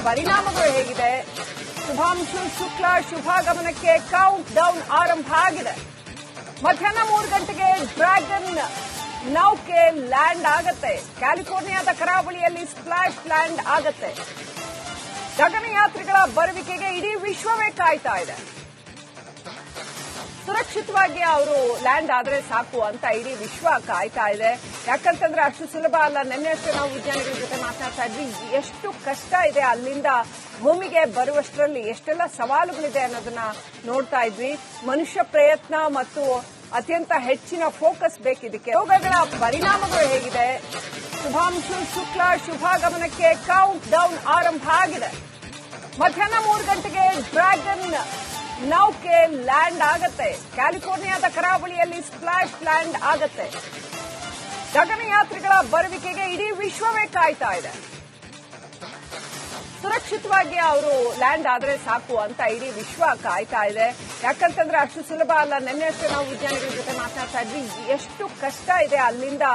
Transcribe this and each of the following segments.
ಪರಿಣಾಮಗಳು ಹೇಗಿದೆ? ಶುಭಾಂಶು ಶುಕ್ಲ ಶುಭಾಗಮನಕ್ಕೆ count down ಆರಂಭ ಆಗಿದೆ. ಮಧ್ಯಾಹ್ನ 3 ಗಂಟೆಗೆ ಡ್ರ್ಯಾಗನ್ ನೌಕೆ ಲ್ಯಾಂಡ್ ಆಗತ್ತೆ. ಕ್ಯಾಲಿಫೋರ್ನಿಯಾದ ಕರಾವಳಿಯಲ್ಲಿ ಸ್ಪ್ಲಾಶ್ ಲ್ಯಾಂಡ್ ಆಗತ್ತೆ. ಗಗನಯಾತ್ರಿಗಳ ಬರುವಿಕೆಗೆ ಇಡೀ ವಿಶ್ವವೇ ಕಾಯ್ತಾ ಇದೆ. ಸುರಕ್ಷಿತವಾಗಿ ಅವರು ಲ್ಯಾಂಡ್ ಆದ್ರೆ ಸಾಕು ಅಂತ ಇಡೀ ವಿಶ್ವ ಕಾಯ್ತಾ ಇದೆ. ಯಾಕಂತಂದ್ರೆ ಅಷ್ಟು ಸುಲಭ ಅಲ್ಲ. ನಿನ್ನೆಷ್ಟೇ ನಾವು ವಿಜ್ಞಾನಿಗಳ ಜೊತೆ ಮಾತನಾಡ್ತಾ ಇದ್ವಿ. ಎಷ್ಟು ಕಷ್ಟ ಇದೆ ಅಲ್ಲಿಂದ ಭೂಮಿಗೆ ಬರುವಷ್ಟರಲ್ಲಿ, ಎಷ್ಟೆಲ್ಲ ಸವಾಲುಗಳಿದೆ ಅನ್ನೋದನ್ನ ನೋಡ್ತಾ ಇದ್ವಿ. ಮನುಷ್ಯ ಪ್ರಯತ್ನ ಮತ್ತು ಅತ್ಯಂತ ಹೆಚ್ಚಿನ ಫೋಕಸ್ ಬೇಕಿದಕ್ಕೆ. ರೋಗಗಳ ಪರಿಣಾಮಗಳು ಹೇಗಿದೆ? ಶುಭಾಂಶು ಶುಕ್ಲ ಶುಭಾಗಮನಕ್ಕೆ ಕೌಂಟ್ ಡೌನ್ ಆರಂಭ ಆಗಿದೆ. ಮಧ್ಯಾಹ್ನ 3 ಗಂಟೆಗೆ ಡ್ರ್ಯಾಗನ್ ನೌಕೆ ಲ್ಯಾಂಡ್ ಆಗತ್ತೆ. ಕ್ಯಾಲಿಫೋರ್ನಿಯಾದ ಕರಾವಳಿಯಲ್ಲಿ ಸ್ಪ್ಲಾಶ್ ಲ್ಯಾಂಡ್ ಆಗತ್ತೆ. ಗಗನಯಾತ್ರಿಗಳ ಬರುವಿಕೆಗೆ ಇಡೀ ವಿಶ್ವವೇ ಕಾಯ್ತಾ ಇದೆ. ಸುರಕ್ಷಿತವಾಗಿ ಅವರು ಲ್ಯಾಂಡ್ ಆದ್ರೆ ಸಾಕು ಅಂತ ಇಡೀ ವಿಶ್ವ ಕಾಯ್ತಾ ಇದೆ. ಯಾಕಂತಂದ್ರೆ ಅಷ್ಟು ಸುಲಭ ಅಲ್ಲ. ನಿನ್ನೆಷ್ಟೇ ನಾವು ವಿಜ್ಞಾನಿಗಳ ಜೊತೆ ಮಾತನಾಡ್ತಾ ಇದ್ವಿ. ಎಷ್ಟು ಕಷ್ಟ ಇದೆ ಅಲ್ಲಿಂದ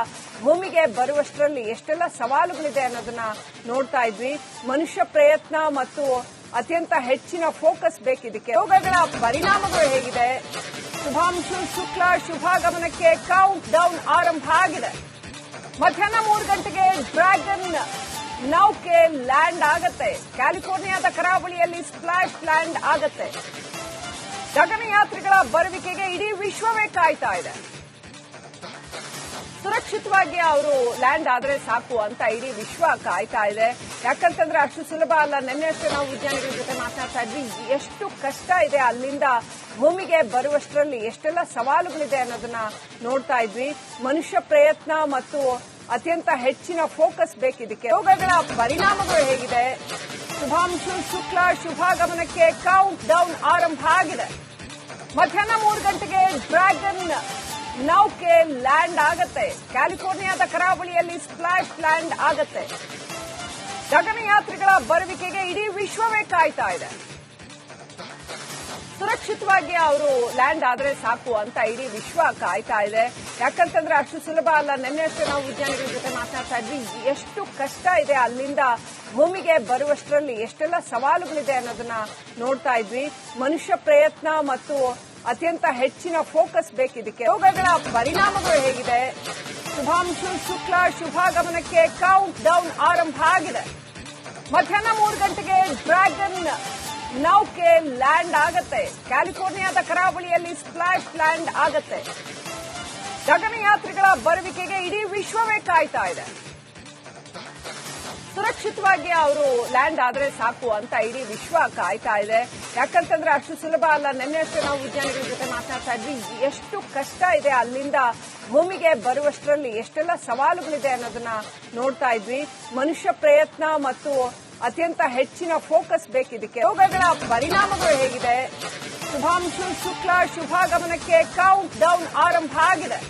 ಭೂಮಿಗೆ ಬರುವಷ್ಟರಲ್ಲಿ, ಎಷ್ಟೆಲ್ಲ ಸವಾಲುಗಳಿದೆ ಅನ್ನೋದನ್ನ ನೋಡ್ತಾ ಇದ್ವಿ. ಮನುಷ್ಯ ಪ್ರಯತ್ನ ಮತ್ತು ಅತ್ಯಂತ ಹೆಚ್ಚಿನ ಫೋಕಸ್ ಬೇಕಿದಕ್ಕೆ. ರೋಗಗಳ ಪರಿಣಾಮಗಳು ಹೇಗಿದೆ? ಶುಭಾಂಶು ಶುಕ್ಲ ಶುಭಾಗಮನಕ್ಕೆ ಕೌಂಟ್ ಡೌನ್ ಆರಂಭ ಆಗಿದೆ. ಮಧ್ಯಾಹ್ನ 3 ಗಂಟೆಗೆ ಡ್ರ್ಯಾಗನ್ ನೌಕೆ ಲ್ಯಾಂಡ್ ಆಗತ್ತೆ. ಕ್ಯಾಲಿಫೋರ್ನಿಯಾದ ಕರಾವಳಿಯಲ್ಲಿ ಸ್ಪ್ಲಾಶ್ ಲ್ಯಾಂಡ್ ಆಗತ್ತೆ. ಗಗನಯಾತ್ರಿಗಳ ಬರುವಿಕೆಗೆ ಇಡೀ ವಿಶ್ವವೇ ಕಾಯ್ತಾ ಇದೆ. ಸುರಕ್ಷಿತವಾಗಿ ಅವರು ಲ್ಯಾಂಡ್ ಆದ್ರೆ ಸಾಕು ಅಂತ ಇಡೀ ವಿಶ್ವ ಕಾಯ್ತಾ ಇದೆ. ಯಾಕಂತಂದ್ರೆ ಅಷ್ಟು ಸುಲಭ ಅಲ್ಲ. ನಿನ್ನೆಷ್ಟೇ ನಾವು ವಿಜ್ಞಾನಿಗಳ ಜೊತೆ ಮಾತನಾಡ್ತಾ ಇದ್ವಿ. ಎಷ್ಟು ಕಷ್ಟ ಇದೆ ಅಲ್ಲಿಂದ ಭೂಮಿಗೆ ಬರುವಷ್ಟರಲ್ಲಿ, ಎಷ್ಟೆಲ್ಲ ಸವಾಲುಗಳಿದೆ ಅನ್ನೋದನ್ನ ನೋಡ್ತಾ ಇದ್ವಿ. ಮನುಷ್ಯ ಪ್ರಯತ್ನ ಮತ್ತು ಅತ್ಯಂತ ಹೆಚ್ಚಿನ ಫೋಕಸ್ ಬೇಕಿದಕ್ಕೆ. ರೋಗಗಳ ಪರಿಣಾಮಗಳು ಹೇಗಿದೆ? ಶುಭಾಂಶು ಶುಕ್ಲ ಶುಭಾಗಮನಕ್ಕೆ ಕೌಂಟ್ ಡೌನ್ ಆರಂಭ ಆಗಿದೆ. ಮಧ್ಯಾಹ್ನ 3 ಗಂಟೆಗೆ ಡ್ರ್ಯಾಗನ್ ನೌಕೆ ಲ್ಯಾಂಡ್ ಆಗತ್ತೆ. ಕ್ಯಾಲಿಫೋರ್ನಿಯಾದ ಕರಾವಳಿಯಲ್ಲಿ ಸ್ಪ್ಲಾಶ್ ಲ್ಯಾಂಡ್ ಆಗತ್ತೆ. ಗಗನಯಾತ್ರಿಗಳ ಬರುವಿಕೆಗೆ ಇಡೀ ವಿಶ್ವವೇ ಕಾಯ್ತಾ ಇದೆ. ಸುರಕ್ಷಿತವಾಗಿ ಅವರು ಲ್ಯಾಂಡ್ ಆದ್ರೆ ಸಾಕು ಅಂತ ಇಡೀ ವಿಶ್ವ ಕಾಯ್ತಾ ಇದೆ. ಯಾಕಂತಂದ್ರೆ ಅಷ್ಟು ಸುಲಭ ಅಲ್ಲ. ನಿನ್ನೆಷ್ಟೇ ನಾವು ವಿಜ್ಞಾನಿಗಳ ಜೊತೆ ಮಾತನಾಡ್ತಾ ಇದ್ವಿ. ಎಷ್ಟು ಕಷ್ಟ ಇದೆ ಅಲ್ಲಿಂದ ಭೂಮಿಗೆ ಬರುವಷ್ಟರಲ್ಲಿ, ಎಷ್ಟೆಲ್ಲ ಸವಾಲುಗಳಿದೆ ಅನ್ನೋದನ್ನ ನೋಡ್ತಾ ಇದ್ವಿ. ಮನುಷ್ಯ ಪ್ರಯತ್ನ ಮತ್ತು ಅತ್ಯಂತ ಹೆಚ್ಚಿನ ಫೋಕಸ್ ಬೇಕಿದಕ್ಕೆ. ರೋಗಗಳ ಪರಿಣಾಮಗಳು ಹೇಗಿದೆ? ಶುಭಾಂಶು ಶುಕ್ಲ ಶುಭಾಗಮನಕ್ಕೆ ಕೌಂಟ್ ಡೌನ್ ಆರಂಭ ಆಗಿದೆ. ಮಧ್ಯಾಹ್ನ 3 ಗಂಟೆಗೆ ಡ್ರ್ಯಾಗನ್ ನೌಕೆ ಲ್ಯಾಂಡ್ ಆಗತ್ತೆ. ಕ್ಯಾಲಿಫೋರ್ನಿಯಾದ ಕರಾವಳಿಯಲ್ಲಿ ಸ್ಪ್ಲಾಶ್ ಲ್ಯಾಂಡ್ ಆಗತ್ತೆ. ಗಗನಯಾತ್ರಿಗಳ ಬರುವಿಕೆಗೆ ಇಡೀ ವಿಶ್ವವೇ ಕಾಯ್ತಾ ಇದೆ. ಸುರಕ್ಷಿತವಾಗಿ ಅವರು ಲ್ಯಾಂಡ್ ಆದ್ರೆ ಸಾಕು ಅಂತ ಇಡೀ ವಿಶ್ವ ಕಾಯ್ತಾ ಇದೆ. ಯಾಕಂತಂದ್ರೆ ಅಷ್ಟು ಸುಲಭ ಅಲ್ಲ. ನಿನ್ನೆಷ್ಟೇ ನಾವು ವಿಜ್ಞಾನಿಗಳ ಜೊತೆ ಮಾತನಾಡ್ತಾ ಇದ್ವಿ. ಎಷ್ಟು ಕಷ್ಟ ಇದೆ ಅಲ್ಲಿಂದ ಭೂಮಿಗೆ ಬರುವಷ್ಟರಲ್ಲಿ, ಎಷ್ಟೆಲ್ಲ ಸವಾಲುಗಳಿದೆ ಅನ್ನೋದನ್ನ ನೋಡ್ತಾ ಇದ್ವಿ. ಮನುಷ್ಯ ಪ್ರಯತ್ನ ಮತ್ತು ಅತ್ಯಂತ ಹೆಚ್ಚಿನ ಫೋಕಸ್ ಬೇಕಿದಕ್ಕೆ. ರೋಗಗಳ ಪರಿಣಾಮಗಳು ಹೇಗಿದೆ? ಶುಭಾಂಶು ಶುಕ್ಲ ಶುಭಾಗಮನಕ್ಕೆ ಕೌಂಟ್ ಡೌನ್ ಆರಂಭ ಆಗಿದೆ.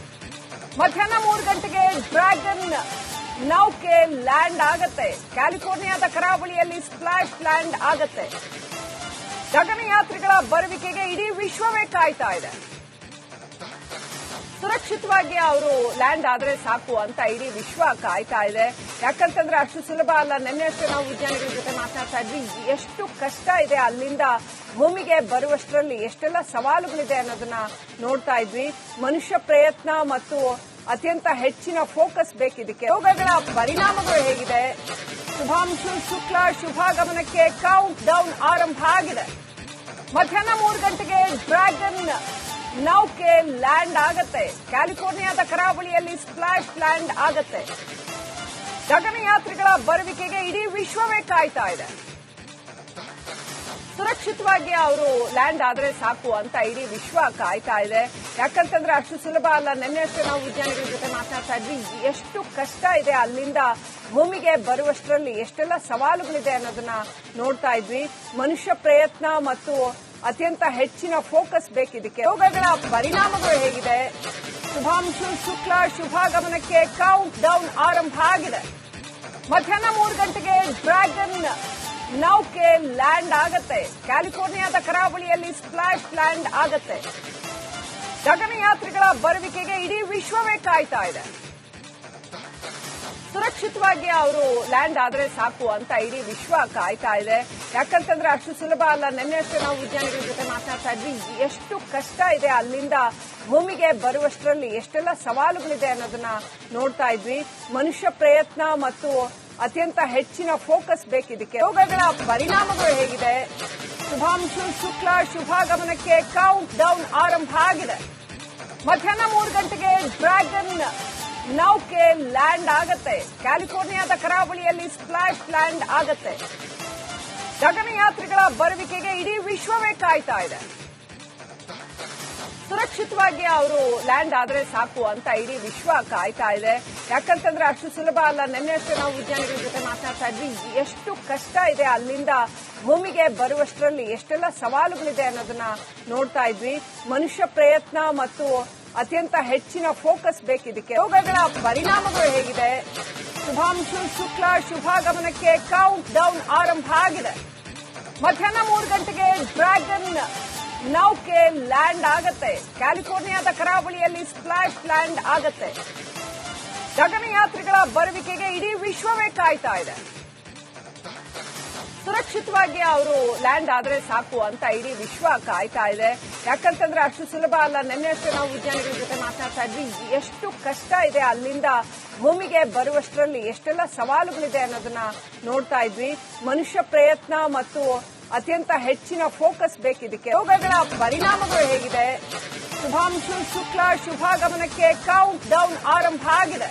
ಮಧ್ಯಾಹ್ನ 3 ಗಂಟೆಗೆ ಡ್ರ್ಯಾಗನ್ ನೌಕೆ ಲ್ಯಾಂಡ್ ಆಗತ್ತೆ. ಕ್ಯಾಲಿಫೋರ್ನಿಯಾದ ಕರಾವಳಿಯಲ್ಲಿ ಸ್ಪ್ಲಾಶ್ ಲ್ಯಾಂಡ್ ಆಗತ್ತೆ. ಗಗನಯಾತ್ರಿಗಳ ಬರುವಿಕೆಗೆ ಇಡೀ ವಿಶ್ವವೇ ಕಾಯ್ತಾ ಇದೆ. ಸುರಕ್ಷಿತವಾಗಿ ಅವರು ಲ್ಯಾಂಡ್ ಆದ್ರೆ ಸಾಕು ಅಂತ ಇಡೀ ವಿಶ್ವ ಕಾಯ್ತಾ ಇದೆ. ಯಾಕಂತಂದ್ರೆ ಅಷ್ಟು ಸುಲಭ ಅಲ್ಲ. ನಿನ್ನೆಷ್ಟೇ ನಾವು ವಿಜ್ಞಾನಿಗಳ ಜೊತೆ ಮಾತನಾಡ್ತಾ ಇದ್ವಿ. ಎಷ್ಟು ಕಷ್ಟ ಇದೆ ಅಲ್ಲಿಂದ ಭೂಮಿಗೆ ಬರುವಷ್ಟರಲ್ಲಿ, ಎಷ್ಟೆಲ್ಲ ಸವಾಲುಗಳಿದೆ ಅನ್ನೋದನ್ನ ನೋಡ್ತಾ ಇದ್ವಿ. ಮನುಷ್ಯ ಪ್ರಯತ್ನ ಮತ್ತು ಅತ್ಯಂತ ಹೆಚ್ಚಿನ ಫೋಕಸ್ ಬೇಕಿದಕ್ಕೆ. ರೋಗಗಳ ಪರಿಣಾಮಗಳು ಹೇಗಿದೆ? ಶುಭಾಂಶು ಶುಕ್ಲ ಶುಭಾಗಮನಕ್ಕೆ ಕೌಂಟ್ ಡೌನ್ ಆರಂಭ ಆಗಿದೆ. ಮಧ್ಯಾಹ್ನ 3 ಗಂಟೆಗೆ ಡ್ರ್ಯಾಗನ್ ನೌಕೆ ಲ್ಯಾಂಡ್ ಆಗತ್ತೆ. ಕ್ಯಾಲಿಫೋರ್ನಿಯಾದ ಕರಾವಳಿಯಲ್ಲಿ ಸ್ಪ್ಲಾಶ್ ಲ್ಯಾಂಡ್ ಆಗತ್ತೆ. ಗಗನಯಾತ್ರಿಗಳ ಬರುವಿಕೆಗೆ ಇಡೀ ವಿಶ್ವವೇ ಕಾಯ್ತಾ ಇದೆ. ಸುರಕ್ಷಿತವಾಗಿ ಅವರು ಲ್ಯಾಂಡ್ ಆದ್ರೆ ಸಾಕು ಅಂತ ಇಡೀ ವಿಶ್ವ ಕಾಯ್ತಾ ಇದೆ. ಯಾಕಂತಂದ್ರೆ ಅಷ್ಟು ಸುಲಭ ಅಲ್ಲ. ನಿನ್ನೆಷ್ಟೇ ನಾವು ವಿಜ್ಞಾನಿಗಳ ಜೊತೆ ಮಾತನಾಡ್ತಾ ಇದ್ವಿ. ಎಷ್ಟು ಕಷ್ಟ ಇದೆ ಅಲ್ಲಿಂದ ಭೂಮಿಗೆ ಬರುವಷ್ಟರಲ್ಲಿ, ಎಷ್ಟೆಲ್ಲ ಸವಾಲುಗಳಿದೆ ಅನ್ನೋದನ್ನ ನೋಡ್ತಾ ಇದ್ವಿ. ಮನುಷ್ಯ ಪ್ರಯತ್ನ ಮತ್ತು ಅತ್ಯಂತ ಹೆಚ್ಚಿನ ಫೋಕಸ್ ಬೇಕಿದಕ್ಕೆ. ರೋಗಗಳ ಪರಿಣಾಮಗಳು ಹೇಗಿದೆ? ಶುಭಾಂಶು ಶುಕ್ಲ ಶುಭಾಗಮನಕ್ಕೆ ಕೌಂಟ್ ಡೌನ್ ಆರಂಭ ಆಗಿದೆ. ಮಧ್ಯಾಹ್ನ 3 ಗಂಟೆಗೆ ಡ್ರ್ಯಾಗನ್ ನೌಕೆ ಲ್ಯಾಂಡ್ ಆಗತ್ತೆ. ಕ್ಯಾಲಿಫೋರ್ನಿಯಾದ ಕರಾವಳಿಯಲ್ಲಿ ಸ್ಪ್ಲಾಶ್ ಲ್ಯಾಂಡ್ ಆಗತ್ತೆ. ಗಗನಯಾತ್ರಿಗಳ ಬರುವಿಕೆಗೆ ಇಡೀ ವಿಶ್ವವೇ ಕಾಯ್ತಾ ಇದೆ. ಸುರಕ್ಷಿತವಾಗಿ ಅವರು ಲ್ಯಾಂಡ್ ಆದ್ರೆ ಸಾಕು ಅಂತ ಇಡೀ ವಿಶ್ವ ಕಾಯ್ತಾ ಇದೆ. ಯಾಕಂತಂದ್ರೆ ಅಷ್ಟು ಸುಲಭ ಅಲ್ಲ. ನಿನ್ನೆಷ್ಟೇ ನಾವು ವಿಜ್ಞಾನಿಗಳ ಜೊತೆ ಮಾತನಾಡ್ತಾ ಇದ್ವಿ, ಎಷ್ಟು ಕಷ್ಟ ಇದೆ ಅಲ್ಲಿಂದ ಭೂಮಿಗೆ ಬರುವಷ್ಟರಲ್ಲಿ, ಎಷ್ಟೆಲ್ಲ ಸವಾಲುಗಳಿದೆ ಅನ್ನೋದನ್ನ ನೋಡ್ತಾ ಇದ್ವಿ. ಮನುಷ್ಯ ಪ್ರಯತ್ನ ಮತ್ತು ಅತ್ಯಂತ ಹೆಚ್ಚಿನ ಫೋಕಸ್ ಬೇಕಿದಕ್ಕೆ. ರೋಗಗಳ ಪರಿಣಾಮಗಳು ಹೇಗಿದೆ? ಶುಭಾಂಶು ಶುಕ್ಲ ಶುಭಾಗಮನಕ್ಕೆ ಕೌಂಟ್ ಡೌನ್ ಆರಂಭ ಆಗಿದೆ. ಮಧ್ಯಾಹ್ನ 3 ಗಂಟೆಗೆ ಡ್ರ್ಯಾಗನ್ ನೌಕೆ ಲ್ಯಾಂಡ್ ಆಗತ್ತೆ. ಕ್ಯಾಲಿಫೋರ್ನಿಯಾದ ಕರಾವಳಿಯಲ್ಲಿ ಸ್ಪ್ಲಾಶ್ ಲ್ಯಾಂಡ್ ಆಗತ್ತೆ. ಗಗನಯಾತ್ರಿಗಳ ಬರುವಿಕೆಗೆ ಇಡೀ ವಿಶ್ವವೇ ಕಾಯ್ತಾ ಇದೆ. ಸುರಕ್ಷಿತವಾಗಿ ಅವರು ಲ್ಯಾಂಡ್ ಆದ್ರೆ ಸಾಕು ಅಂತ ಇಡೀ ವಿಶ್ವ ಕಾಯ್ತಾ ಇದೆ. ಯಾಕಂತಂದ್ರೆ ಅಷ್ಟು ಸುಲಭ ಅಲ್ಲ. ನಿನ್ನೆಷ್ಟೇ ನಾವು ವಿಜ್ಞಾನಿಗಳ ಜೊತೆ ಮಾತನಾಡ್ತಾ ಇದ್ವಿ, ಎಷ್ಟು ಕಷ್ಟ ಇದೆ ಅಲ್ಲಿಂದ ಭೂಮಿಗೆ ಬರುವಷ್ಟರಲ್ಲಿ, ಎಷ್ಟೆಲ್ಲ ಸವಾಲುಗಳಿದೆ ಅನ್ನೋದನ್ನ ನೋಡ್ತಾ ಇದ್ವಿ. ಮನುಷ್ಯ ಪ್ರಯತ್ನ ಮತ್ತು ಅತ್ಯಂತ ಹೆಚ್ಚಿನ ಫೋಕಸ್ ಬೇಕಿದಕ್ಕೆ. ರೋಗಗಳ ಪರಿಣಾಮಗಳು ಹೇಗಿದೆ? ಶುಭಾಂಶು ಶುಕ್ಲ ಶುಭಾಗಮನಕ್ಕೆ ಕೌಂಟ್ ಡೌನ್ ಆರಂಭ ಆಗಿದೆ. ಮಧ್ಯಾಹ್ನ 3 ಗಂಟೆಗೆ ಡ್ರ್ಯಾಗನ್ ನೌಕೆ ಲ್ಯಾಂಡ್ ಆಗತ್ತೆ. ಕ್ಯಾಲಿಫೋರ್ನಿಯಾದ ಕರಾವಳಿಯಲ್ಲಿ ಸ್ಪ್ಲಾಶ್ ಲ್ಯಾಂಡ್ ಆಗತ್ತೆ. ಗಗನಯಾತ್ರಿಗಳ ಬರುವಿಕೆಗೆ ಇಡೀ ವಿಶ್ವವೇ ಕಾಯ್ತಾ ಇದೆ. ಸುರಕ್ಷಿತವಾಗಿ ಅವರು ಲ್ಯಾಂಡ್ ಆದ್ರೆ ಸಾಕು ಅಂತ ಇಡೀ ವಿಶ್ವ ಕಾಯ್ತಾ ಇದೆ. ಯಾಕಂತಂದ್ರೆ ಅಷ್ಟು ಸುಲಭ ಅಲ್ಲ. ನಿನ್ನೆಷ್ಟೇ ನಾವು ವಿಜ್ಞಾನಿಗಳ ಜೊತೆ ಮಾತನಾಡ್ತಾ ಇದ್ವಿ, ಎಷ್ಟು ಕಷ್ಟ ಇದೆ ಅಲ್ಲಿಂದ ಭೂಮಿಗೆ ಬರುವಷ್ಟರಲ್ಲಿ, ಎಷ್ಟೆಲ್ಲ ಸವಾಲುಗಳಿದೆ ಅನ್ನೋದನ್ನ ನೋಡ್ತಾ ಇದ್ವಿ. ಮನುಷ್ಯ ಪ್ರಯತ್ನ ಮತ್ತು ಅತ್ಯಂತ ಹೆಚ್ಚಿನ ಫೋಕಸ್ ಬೇಕಿದಕ್ಕೆ. ರೋಗಗಳ ಪರಿಣಾಮಗಳು ಹೇಗಿದೆ? ಶುಭಾಂಶು ಶುಕ್ಲ ಶುಭಾಗಮನಕ್ಕೆ ಕೌಂಟ್ ಡೌನ್ ಆರಂಭ ಆಗಿದೆ.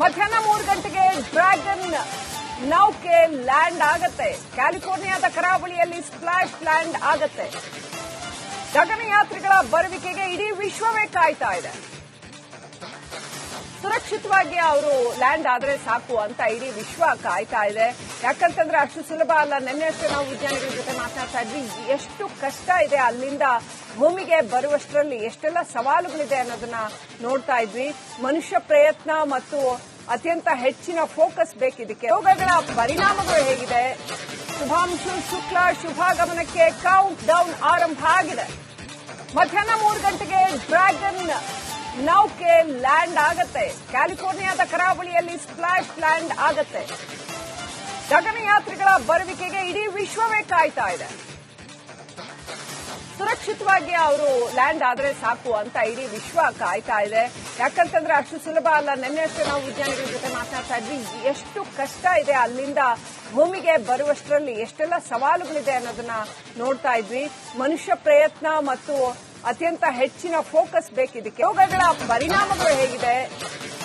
ಮಧ್ಯಾಹ್ನ 3 ಗಂಟೆಗೆ ಡ್ರ್ಯಾಗನ್ ನೌಕೆ ಲ್ಯಾಂಡ್ ಆಗತ್ತೆ. ಕ್ಯಾಲಿಫೋರ್ನಿಯಾದ ಕರಾವಳಿಯಲ್ಲಿ ಸ್ಪ್ಲಾಶ್ ಲ್ಯಾಂಡ್ ಆಗತ್ತೆ. ಗಗನಯಾತ್ರಿಗಳ ಬರುವಿಕೆಗೆ ಇಡೀ ವಿಶ್ವವೇ ಕಾಯ್ತಾ ಇದೆ. ಸುರಕ್ಷಿತವಾಗಿ ಅವರು ಲ್ಯಾಂಡ್ ಆದ್ರೆ ಸಾಕು ಅಂತ ಇಡೀ ವಿಶ್ವ ಕಾಯ್ತಾ ಇದೆ. ಯಾಕಂತಂದ್ರೆ ಅಷ್ಟು ಸುಲಭ ಅಲ್ಲ. ನಿನ್ನೆಷ್ಟೇ ನಾವು ವಿಜ್ಞಾನಿಗಳ ಜೊತೆ ಮಾತನಾಡ್ತಾ ಇದ್ವಿ, ಎಷ್ಟು ಕಷ್ಟ ಇದೆ ಅಲ್ಲಿಂದ ಭೂಮಿಗೆ ಬರುವಷ್ಟರಲ್ಲಿ, ಎಷ್ಟೆಲ್ಲ ಸವಾಲುಗಳಿದೆ ಅನ್ನೋದನ್ನ ನೋಡ್ತಾ ಇದ್ವಿ. ಮನುಷ್ಯ ಪ್ರಯತ್ನ ಮತ್ತು ಅತ್ಯಂತ ಹೆಚ್ಚಿನ ಫೋಕಸ್ ಬೇಕಿದಕ್ಕೆ. ರೋಗಗಳ ಪರಿಣಾಮಗಳು ಹೇಗಿದೆ? ಶುಭಾಂಶು ಶುಕ್ಲ ಶುಭಾಗಮನಕ್ಕೆ ಕೌಂಟ್ ಡೌನ್ ಆರಂಭ ಆಗಿದೆ. ಮಧ್ಯಾಹ್ನ 3 ಗಂಟೆಗೆ ಡ್ರ್ಯಾಗನ್ ನೌಕೆ ಲ್ಯಾಂಡ್ ಆಗತ್ತೆ. ಕ್ಯಾಲಿಫೋರ್ನಿಯಾದ ಕರಾವಳಿಯಲ್ಲಿ ಸ್ಪ್ಲಾಶ್ ಲ್ಯಾಂಡ್ ಆಗತ್ತೆ. ಗಗನಯಾತ್ರಿಗಳ ಬರುವಿಕೆಗೆ ಇಡೀ ವಿಶ್ವವೇ ಕಾಯ್ತಾ ಇದೆ. ಸುರಕ್ಷಿತವಾಗಿ ಅವರು ಲ್ಯಾಂಡ್ ಆದ್ರೆ ಸಾಕು ಅಂತ ಇಡೀ ವಿಶ್ವ ಕಾಯ್ತಾ ಇದೆ. ಯಾಕಂತಂದ್ರೆ ಅಷ್ಟು ಸುಲಭ ಅಲ್ಲ. ನಿನ್ನೆಷ್ಟೇ ನಾವು ವಿಜ್ಞಾನಿಗಳ ಜೊತೆ ಮಾತನಾಡ್ತಾ ಇದ್ವಿ, ಎಷ್ಟು ಕಷ್ಟ ಇದೆ ಅಲ್ಲಿಂದ ಭೂಮಿಗೆ ಬರುವಷ್ಟರಲ್ಲಿ, ಎಷ್ಟೆಲ್ಲ ಸವಾಲುಗಳಿದೆ ಅನ್ನೋದನ್ನ ನೋಡ್ತಾ ಇದ್ವಿ. ಮನುಷ್ಯ ಪ್ರಯತ್ನ ಮತ್ತು ಅತ್ಯಂತ ಹೆಚ್ಚಿನ ಫೋಕಸ್ ಬೇಕಿದಕ್ಕೆ. ರೋಗಗಳ ಪರಿಣಾಮಗಳು ಹೇಗಿದೆ?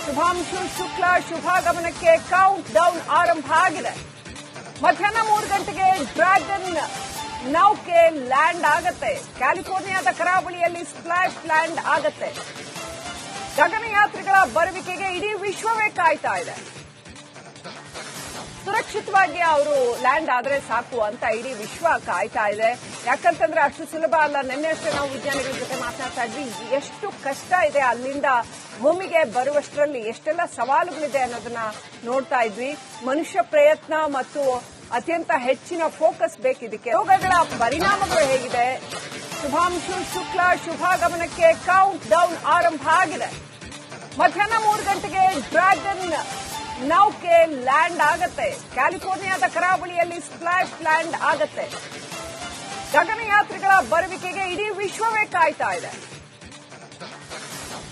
ಶುಭಾಂಶು ಶುಕ್ಲ ಶುಭಾಗಮನಕ್ಕೆ ಕೌಂಟ್ ಡೌನ್ ಆರಂಭ ಆಗಿದೆ. ಮಧ್ಯಾಹ್ನ 3 ಗಂಟೆಗೆ ಡ್ರ್ಯಾಗನ್ ನೌಕೆ ಲ್ಯಾಂಡ್ ಆಗತ್ತೆ. ಕ್ಯಾಲಿಫೋರ್ನಿಯಾದ ಕರಾವಳಿಯಲ್ಲಿ ಸ್ಪ್ಲಾಶ್ ಲ್ಯಾಂಡ್ ಆಗತ್ತೆ. ಗಗನಯಾತ್ರಿಗಳ ಬರುವಿಕೆಗೆ ಇಡೀ ವಿಶ್ವವೇ ಕಾಯ್ತಾ ಇದೆ. ಸುರಕ್ಷಿತವಾಗಿ ಅವರು ಲ್ಯಾಂಡ್ ಆದ್ರೆ ಸಾಕು ಅಂತ ಇಡೀ ವಿಶ್ವ ಕಾಯ್ತಾ ಇದೆ. ಯಾಕಂತಂದ್ರೆ ಅಷ್ಟು ಸುಲಭ ಅಲ್ಲ. ನಿನ್ನೆಷ್ಟೇ ನಾವು ವಿಜ್ಞಾನಿಗಳ ಜೊತೆ ಮಾತನಾಡ್ತಾ ಇದ್ವಿ, ಎಷ್ಟು ಕಷ್ಟ ಇದೆ ಅಲ್ಲಿಂದ ಭೂಮಿಗೆ ಬರುವಷ್ಟರಲ್ಲಿ, ಎಷ್ಟೆಲ್ಲ ಸವಾಲುಗಳಿದೆ ಅನ್ನೋದನ್ನ ನೋಡ್ತಾ ಇದ್ವಿ. ಮನುಷ್ಯ ಪ್ರಯತ್ನ ಮತ್ತು ಅತ್ಯಂತ ಹೆಚ್ಚಿನ ಫೋಕಸ್ ಬೇಕಿದಕ್ಕೆ. ರೋಗಗಳ ಪರಿಣಾಮಗಳು ಹೇಗಿದೆ? ಶುಭಾಂಶು ಶುಕ್ಲ ಶುಭಾಗಮನಕ್ಕೆ ಕೌಂಟ್ ಡೌನ್ ಆರಂಭ ಆಗಿದೆ. ಮಧ್ಯಾಹ್ನ 3 ಗಂಟೆಗೆ ಡ್ರ್ಯಾಗನ್ ನೌಕೆ ಲ್ಯಾಂಡ್ ಆಗತ್ತೆ. ಕ್ಯಾಲಿಫೋರ್ನಿಯಾದ ಕರಾವಳಿಯಲ್ಲಿ ಸ್ಪ್ಲಾಶ್ ಲ್ಯಾಂಡ್ ಆಗತ್ತೆ. ಗಗನಯಾತ್ರಿಗಳ ಬರುವಿಕೆಗೆ ಇಡೀ ವಿಶ್ವವೇ ಕಾಯ್ತಾ ಇದೆ.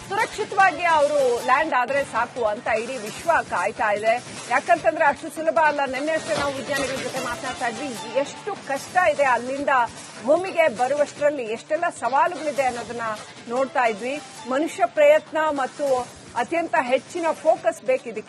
ಸುರಕ್ಷಿತವಾಗಿ ಅವರು ಲ್ಯಾಂಡ್ ಆದ್ರೆ ಸಾಕು ಅಂತ ಇಡೀ ವಿಶ್ವ ಕಾಯ್ತಾ ಇದೆ. ಯಾಕಂತಂದ್ರೆ ಅಷ್ಟು ಸುಲಭ ಅಲ್ಲ. ನಿನ್ನೆಷ್ಟೇ ನಾವು ವಿಜ್ಞಾನಿಗಳ ಜೊತೆ ಮಾತನಾಡ್ತಾ ಇದ್ವಿ, ಎಷ್ಟು ಕಷ್ಟ ಇದೆ ಅಲ್ಲಿಂದ ಭೂಮಿಗೆ ಬರುವಷ್ಟರಲ್ಲಿ, ಎಷ್ಟೆಲ್ಲ ಸವಾಲುಗಳಿದೆ ಅನ್ನೋದನ್ನ ನೋಡ್ತಾ ಇದ್ವಿ. ಮನುಷ್ಯ ಪ್ರಯತ್ನ ಮತ್ತು ಅತ್ಯಂತ ಹೆಚ್ಚಿನ ಫೋಕಸ್ ಬೇಕಿದಕ್ಕೆ.